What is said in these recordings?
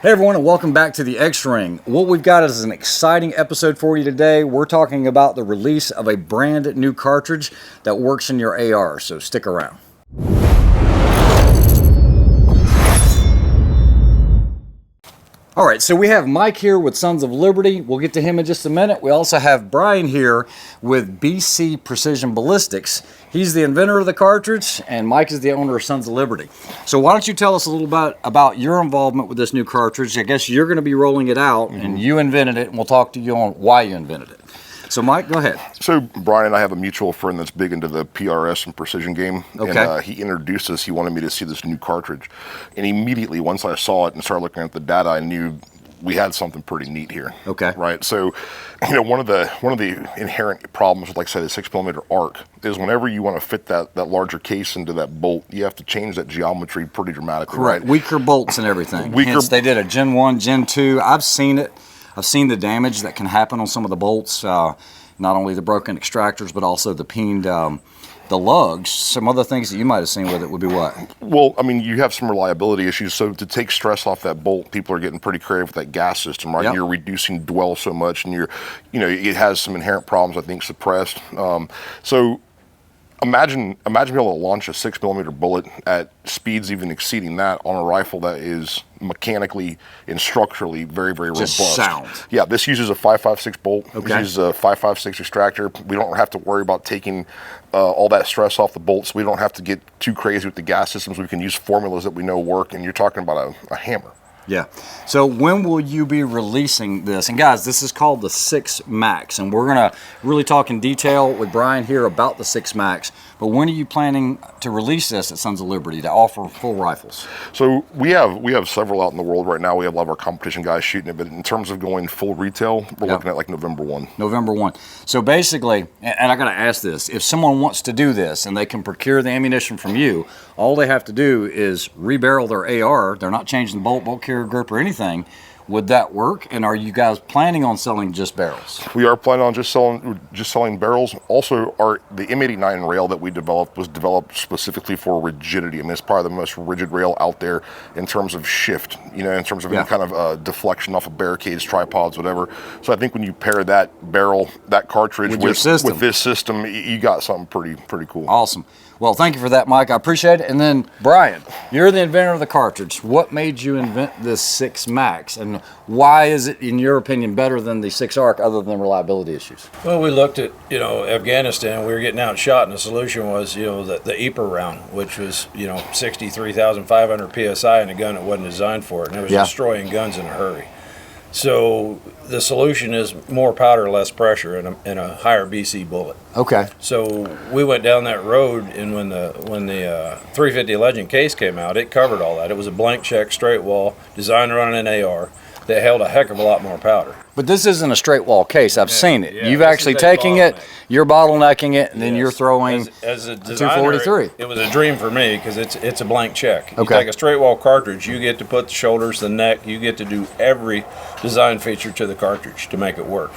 Hey everyone, and welcome back to the X-Ring. What we've got is an exciting episode for you today. We're talking about the release of a brand new cartridge that works in your AR, so stick around. All right, so we have Mike here with Sons of Liberty. We'll get to him in just a minute. We also have Brian here with BC Precision Ballistics. He's the inventor of the cartridge, and Mike is the owner of Sons of Liberty. So why don't you tell us a little bit about your involvement with this new cartridge? I guess you're going to be rolling it out, and you invented it, and we'll talk to you on why you invented it. So Mike, go ahead. So Brian and I have a mutual friend that's big into the PRS and precision game. Okay. And he introduced us. He wanted me to see this new cartridge. And immediately, once I saw it and started looking at the data, I knew we had something pretty neat here. Okay. Right. So, you know, one of the inherent problems with, like, say, the 6mm arc is whenever you want to fit that larger case into that bolt, you have to change that geometry pretty dramatically. Correct. Right? Weaker bolts and everything. Weaker. They did a Gen 1, Gen 2. I've seen it. I've seen the damage that can happen on some of the bolts. Not only the broken extractors, but also the peened, the lugs. Some other things that you might have seen with it would be what? Well, I mean, you have some reliability issues. So to take stress off that bolt, people are getting pretty creative with that gas system, right? Yep. You're reducing dwell so much, and it has some inherent problems, I think, suppressed. So imagine being able to launch a 6mm bullet at speeds even exceeding that on a rifle that is mechanically and structurally very, very robust. Just sound. Yeah, this uses a 5.56 bolt. Okay. This uses a 5.56 extractor. We don't have to worry about taking all that stress off the bolts. We don't have to get too crazy with the gas systems. We can use formulas that we know work, and you're talking about a hammer. Yeah. So when will you be releasing this? And guys, this is called the 6 Max, and we're going to really talk in detail with Brian here about the 6 Max. But when are you planning to release this at Sons of Liberty to offer full rifles? So we have several out in the world right now. We have a lot of our competition guys shooting it, but in terms of going full retail, we're looking at like November 1. November 1. So basically, and I got to ask this, if someone wants to do this and they can procure the ammunition from you, all they have to do is rebarrel their AR. They're not changing the bolt carrier grip or anything. Would that work? And are you guys planning on selling just barrels? We are planning on just selling barrels. Also, the M89 rail that we developed was developed specifically for rigidity. I mean, it's probably the most rigid rail out there in terms of shift, in terms of any kind of deflection off of barricades, tripods, whatever. So I think when you pair that barrel, that cartridge with this system, you got something pretty cool. Awesome. Well, thank you for that, Mike. I appreciate it. And then, Brian, you're the inventor of the cartridge. What made you invent this 6 Max? And why is it, in your opinion, better than the 6 Arc other than reliability issues? Well, we looked at, Afghanistan. We were getting outshot, and the solution was, the EPR round, which was, 63,500 PSI in a gun that wasn't designed for it. And it was destroying guns in a hurry. So the solution is more powder, less pressure, and a higher BC bullet. Okay. So we went down that road, and when the 350 Legend case came out, it covered all that. It was a blank check, straight wall, designed to run an AR that held a heck of a lot more powder. But this isn't a straight wall case. I've seen it. You've actually taken it, you're bottlenecking it, and then you're throwing as a designer, 243. It was a dream for me because it's a blank check. You Okay. take a straight wall cartridge, you get to put the shoulders, the neck, you get to do every design feature to the cartridge to make it work.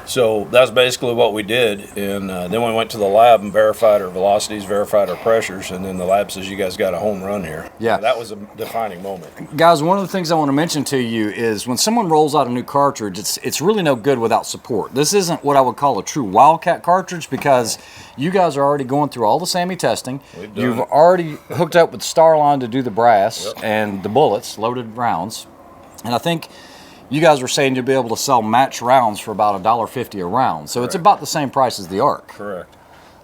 So that's basically what we did, and then we went to the lab and verified our velocities, verified our pressures, and then the lab says, you guys got a home run here. Yeah. So that was a defining moment. Guys, one of the things I want to mention to you is when someone rolls out a new cartridge, it's really no good without support. This isn't what I would call a true Wildcat cartridge because you guys are already going through all the SAMI testing. You've already hooked up with Starline to do the brass and the bullets, loaded rounds. And I think you guys were saying you'll be able to sell match rounds for about $1.50 a round. So it's about the same price as the Arc. Correct.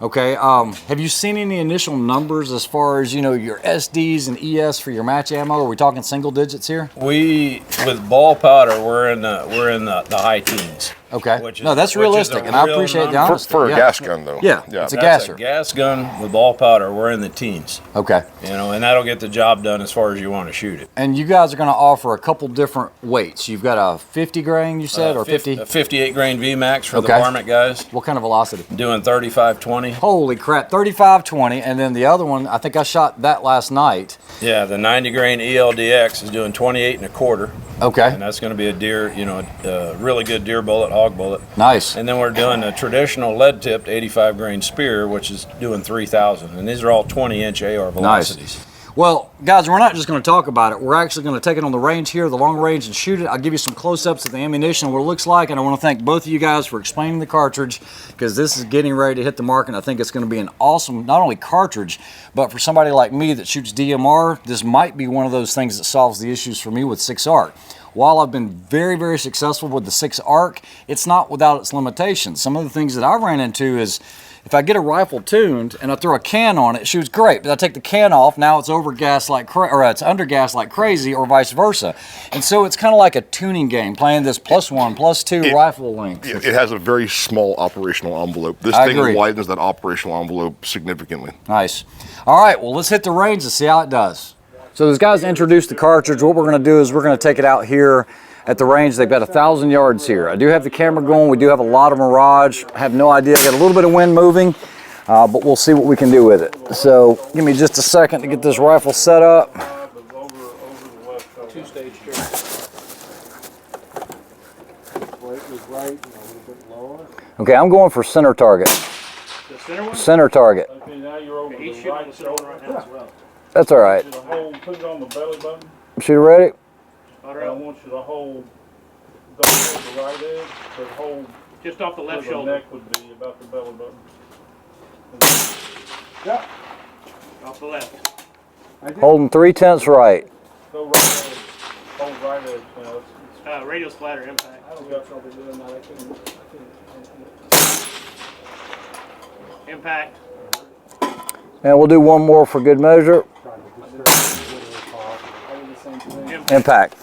Okay. Have you seen any initial numbers as far as, your SDs and ES for your match ammo? Are we talking single digits here? With ball powder, we're in the high teens. Okay. That's realistic, and I appreciate the honesty. For a gas gun, though. Yeah, it's a That's gasser. a gas gun with ball powder. We're in the teens. Okay. And that'll get the job done as far as you want to shoot it. And you guys are going to offer a couple different weights. You've got a 50 grain, you said, or 50? A 58 grain VMAX for the varmint guys. What kind of velocity? Doing 35-20. Holy crap, 35-20, and then the other one, I think I shot that last night. Yeah, the 90 grain ELDX is doing 28 1/4. Okay. And that's going to be a deer, a really good deer bullet, hog bullet. Nice. And then we're doing a traditional lead-tipped 85 grain spear, which is doing 3,000. And these are all 20-inch AR velocities. Nice. Well, guys, we're not just going to talk about it. We're actually going to take it on the range here, the long range, and shoot it. I'll give you some close-ups of the ammunition, what it looks like, and I want to thank both of you guys for explaining the cartridge, because this is getting ready to hit the market. I think it's going to be an awesome, not only cartridge, but for somebody like me that shoots DMR, this might be one of those things that solves the issues for me with 6-ARC. While I've been very, very successful with the 6-ARC, it's not without its limitations. Some of the things that I ran into is, if I get a rifle tuned and I throw a can on it, it shoots great. But I take the can off, now it's over gas like it's under gas like crazy, or vice versa. And so it's kind of like a tuning game, playing this +1, +2 rifle length. It has a very small operational envelope. This thing widens that operational envelope significantly. Nice. All right, well, let's hit the range and see how it does. So those guys introduced the cartridge. What we're going to do is we're going to take it out here at the range. They've got 1,000 yards here. I do have the camera going. We do have a lot of mirage. I have no idea. I got a little bit of wind moving, but we'll see what we can do with it. So give me just a second to get this rifle set up. Okay, I'm going for center target. The center one? Center target. Okay, now you're over the right shoulder right now as well. That's all right. Put it on the belly button. Shooter ready? I want you to hold, don't hold the right edge, but hold just off the left shoulder. The neck would be about the belly button. Yeah. Off the left. Holding 3/10 right. Go right edge. Hold right edge now. Radial splatter impact. I don't got trouble doing that. Impact. And we'll do one more for good measure. Impact.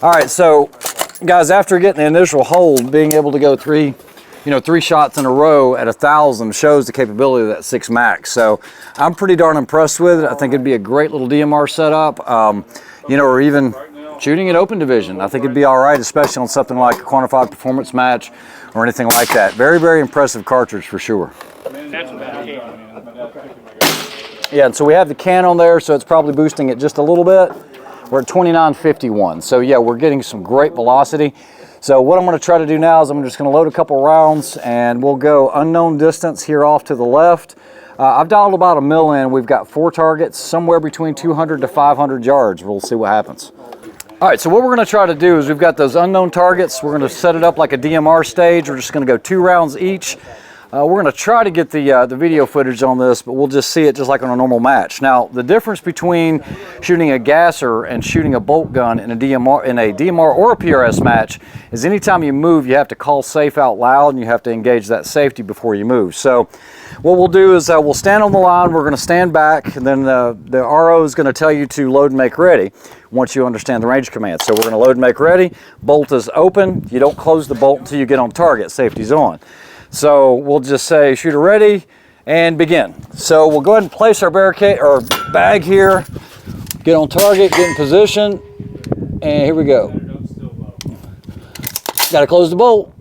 All right, so guys, after getting the initial hold, being able to go three shots in a row at 1,000 shows the capability of that 6 Max. So I'm pretty darn impressed with it. I think it'd be a great little DMR setup, or even shooting at open division. I think it'd be all right, especially on something like a quantified performance match or anything like that. Very, very impressive cartridge for sure. Yeah, and so we have the can on there, so it's probably boosting it just a little bit. We're at 29.51. So yeah, we're getting some great velocity. So what I'm going to try to do now is I'm just going to load a couple rounds and we'll go unknown distance here off to the left. I've dialed about a mil in. We've got 4 targets, somewhere between 200 to 500 yards. We'll see what happens. All right, so what we're going to try to do is we've got those unknown targets. We're going to set it up like a DMR stage. We're just going to go 2 rounds each. We're going to try to get the video footage on this, but we'll just see it just like on a normal match. Now, the difference between shooting a gasser and shooting a bolt gun in a DMR or a PRS match is anytime you move, you have to call safe out loud and you have to engage that safety before you move. So what we'll do is we'll stand on the line, we're going to stand back, and then the RO is going to tell you to load and make ready once you understand the range command. So we're going to load and make ready. Bolt is open. You don't close the bolt until you get on target. Safety's on. So we'll just say shooter ready and begin. So we'll go ahead and place our barricade or bag here, get on target, get in position, and here we go. Got to close the bolt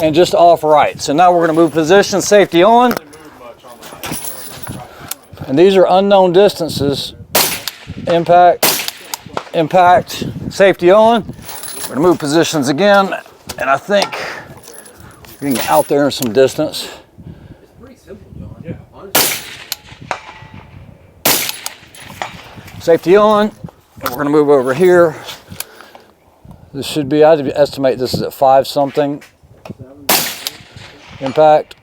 and just off right. So now we're going to move position, safety on. And these are unknown distances. Impact, impact, safety on. We're going to move positions again, and I think getting out there in some distance. It's pretty simple, John. Yeah, honestly. Safety on. And we're going to move over here. This should be, I'd estimate this is at 5 something. Impact.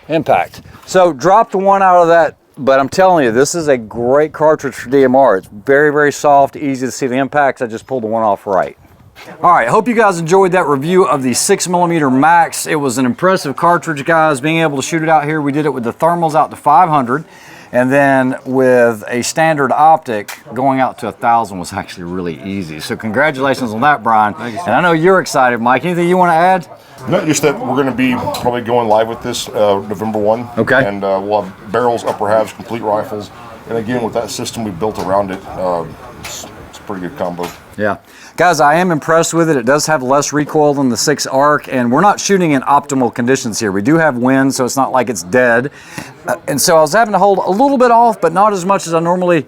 Impact. So drop the one out of that, but I'm telling you, this is a great cartridge for DMR. It's very, very soft, easy to see the impacts. I just pulled the one off right. All right, hope you guys enjoyed that review of the 6mm Max. It was an impressive cartridge, guys, being able to shoot it out here. We did it with the thermals out to 500, and then with a standard optic going out to 1,000 was actually really easy. So congratulations on that, Brian. And I know you're excited, Mike. Anything you want to add? No, just that we're going to be probably going live with this November 1. Okay. And we'll have barrels, upper halves, complete rifles. And again, with that system we built around it, it's a pretty good combo. Yeah. Guys, I am impressed with it. It does have less recoil than the 6-ARC, and we're not shooting in optimal conditions here. We do have wind, so it's not like it's dead. And so I was having to hold a little bit off, but not as much as I normally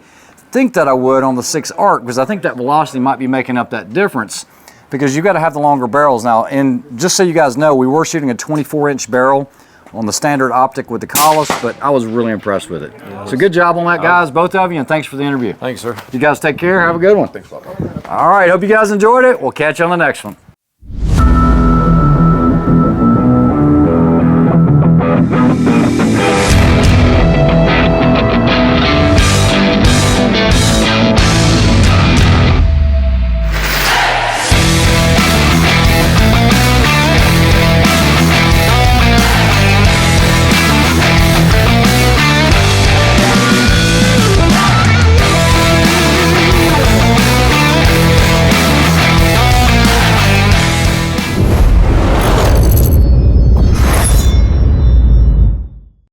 think that I would on the 6-ARC, because I think that velocity might be making up that difference, because you've got to have the longer barrels. Now, and just so you guys know, we were shooting a 24-inch barrel on the standard optic with the collis, but I was really impressed with it. So good job on that, guys, both of you, and thanks for the interview. Thanks, sir. You guys take care. Have a good one. Thanks a lot. All right, hope you guys enjoyed it. We'll catch you on the next one.